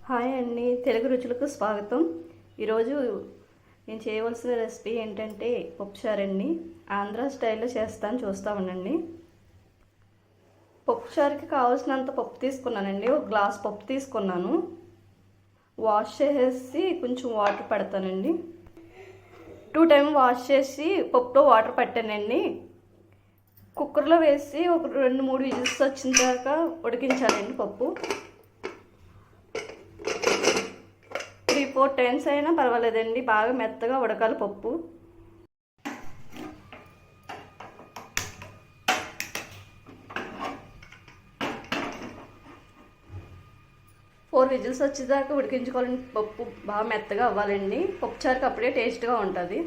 Hi అండి, తెలుగు రుచులకు స్వాగతం. ఈరోజు నేను చేయవలసిన రెసిపీ ఏంటంటే పప్పుచారండి. ఆంధ్ర స్టైల్లో చేస్తాను, చూస్తూ ఉండండి. పప్పుచారుకి కావాల్సినంత పప్పు తీసుకున్నానండి. ఒక గ్లాస్ పప్పు తీసుకున్నాను. వాష్ చేసేసి కొంచెం వాటర్ పెడతానండి. 2 టైమ్స్ వాష్ చేసి పప్పులో వాటర్ పట్టానండి. కుక్కర్లో వేసి ఒక 2-3 విజిల్స్ వచ్చిన దాకా ఉడికించాలండి. పప్పు 3-4 టైమ్స్ అయినా పర్వాలేదండి, బాగా మెత్తగా ఉడకాలి పప్పు. ఫోర్ విజిల్స్ వచ్చేదాకా ఉడికించుకోవాలండి. పప్పు బాగా మెత్తగా అవ్వాలండి. పప్పు చారుకి అప్పుడే టేస్ట్గా ఉంటుంది.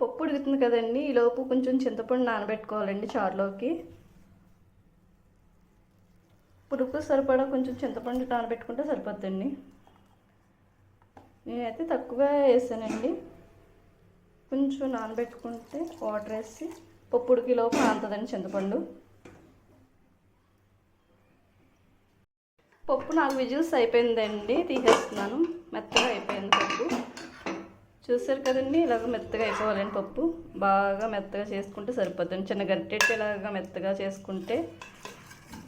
పప్పు ఉడుకుతుంది కదండి, ఈలోపు కొంచెం చింతపండు నానబెట్టుకోవాలండి చారులోకి. పులుపు సరిపడా కొంచెం చింతపండు నానబెట్టుకుంటే సరిపోద్దండి. నేనైతే తక్కువగా వేసానండి. కొంచెం నానబెట్టుకుంటే వాటర్ వేసి పప్పు ఉడికేలోపు నానుతుందండి చింతపండు. పప్పు 4 విజిల్స్ అయిపోయిందండి, తీసేస్తున్నాను. మెత్తగా అయిపోయింది పప్పు. చూసారు కదండి, ఇలాగ మెత్తగా అయిపోవాలండి పప్పు. బాగా మెత్తగా చేసుకుంటే సరిపోద్దండి. చిన్న గరిటెట్టి ఇలాగా మెత్తగా చేసుకుంటే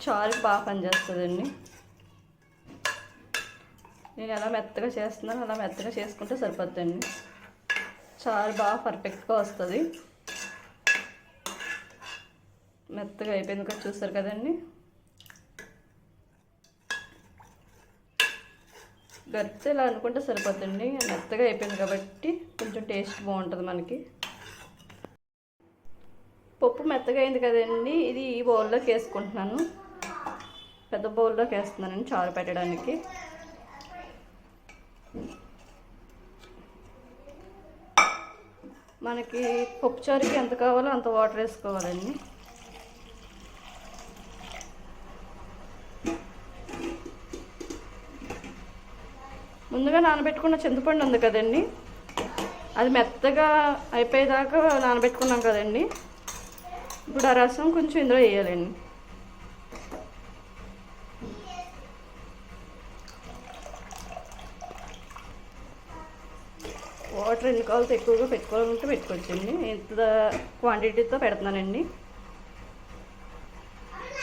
చారుకి బాగా పనిచేస్తుందండి. నేను ఎలా మెత్తగా చేస్తున్నాను అలా మెత్తగా చేసుకుంటే సరిపోద్దండి. చారు బాగా పర్ఫెక్ట్గా వస్తుంది. మెత్తగా అయిపోయింది కదా, చూస్తారు కదండి. గరిటె ఇలా అనుకుంటే సరిపోద్దండి. మెత్తగా అయిపోయింది కాబట్టి కొంచెం టేస్ట్ బాగుంటుంది మనకి. పప్పు మెత్తగా అయింది కదండి, ఇది ఈ బౌల్లోకి వేసుకుంటున్నాను. పెద్ద బౌల్లోకి వేస్తున్నానండి చారు పెట్టడానికి. మనకి పప్పు చారుకి ఎంత కావాలో అంత వాటర్ వేసుకోవాలండి. ముందుగా నానబెట్టుకున్న చింతపండు ఉంది కదండి, అది మెత్తగా అయిపోయేదాకా నానబెట్టుకున్నాం కదండి. ఇప్పుడు ఆ రసం కొంచెం ఇందులో వేయాలండి. వాటర్ ఎన్ని కావాలో ఎక్కువగా పెట్టుకోవాలంటే పెట్టుకోవచ్చండి. ఇంత క్వాంటిటీతో పెడుతున్నానండి.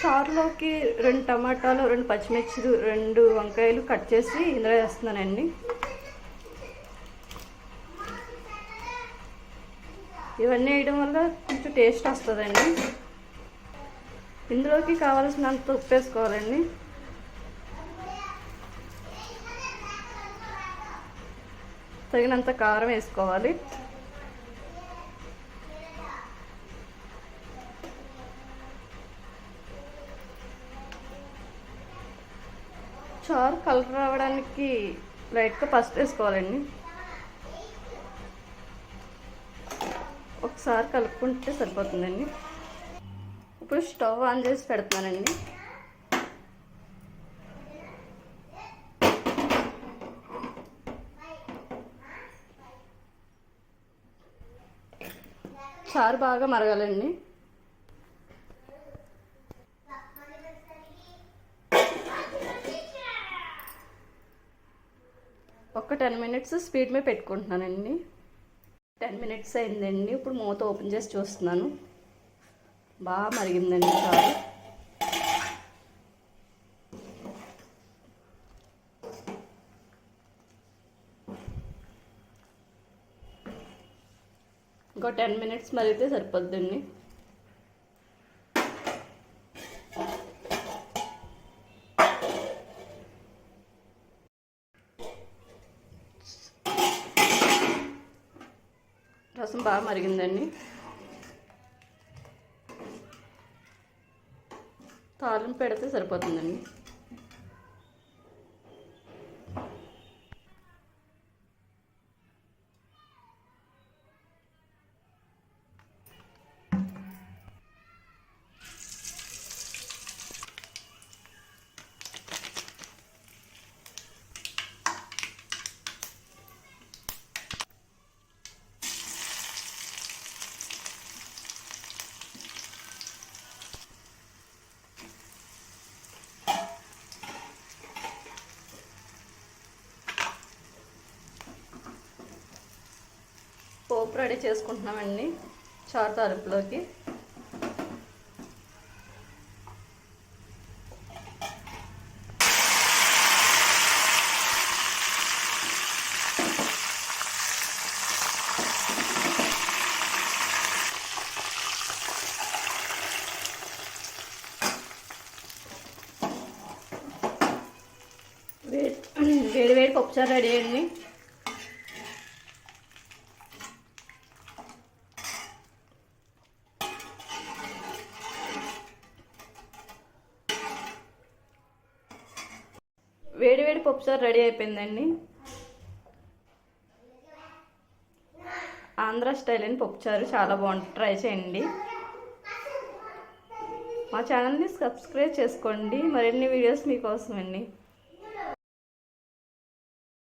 చారులోకి 2 టమాటాలు, 2 పచ్చిమిర్చిలు, 2 వంకాయలు కట్ చేసి ఇందులో వేస్తున్నానండి. ఇవన్నీ వేయడం వల్ల కొంచెం టేస్ట్ వస్తుందండి. ఇందులోకి కావాల్సినంత ఉప్పు వేసుకోవాలండి. తగినంత కారం వేసుకోవాలి. చారు కలర్ రావడానికి లైట్గా పసుపు వేసుకోవాలండి. ఒకసారి కలుపుకుంటే సరిపోతుందండి. ఇప్పుడు స్టవ్ ఆన్ చేసి పెడుతున్నానండి. చారు బాగా మరగాలండి. ఒక 10 మినిట్స్ స్పీడ్ మీద పెట్టుకుంటున్నానండి. 10 మినిట్స్ అయిందండి. ఇప్పుడు మూత ఓపెన్ చేసి చూస్తున్నాను. బాగా మరిగిందండి చారు. ఇంకో 10 మినిట్స్ మరిగితే సరిపోద్దండి. రసం బాగా మరిగిందండి. తాలింపు పెడితే సరిపోతుందండి. పోపు రెడీ చేసుకుంటున్నామండి చారు తాలింపులోకి. వేడి వేడి పప్పుచారు రెడీ అయ్యండి. వేడి వేడి పప్పుచారు రెడీ అయిపోయిందండి. ఆంధ్ర స్టైల్ అని పప్పుచారు చాలా బాగుంటుంది, ట్రై చేయండి. మా ఛానల్ని సబ్స్క్రైబ్ చేసుకోండి, మరిన్ని వీడియోస్ మీకోసమండి.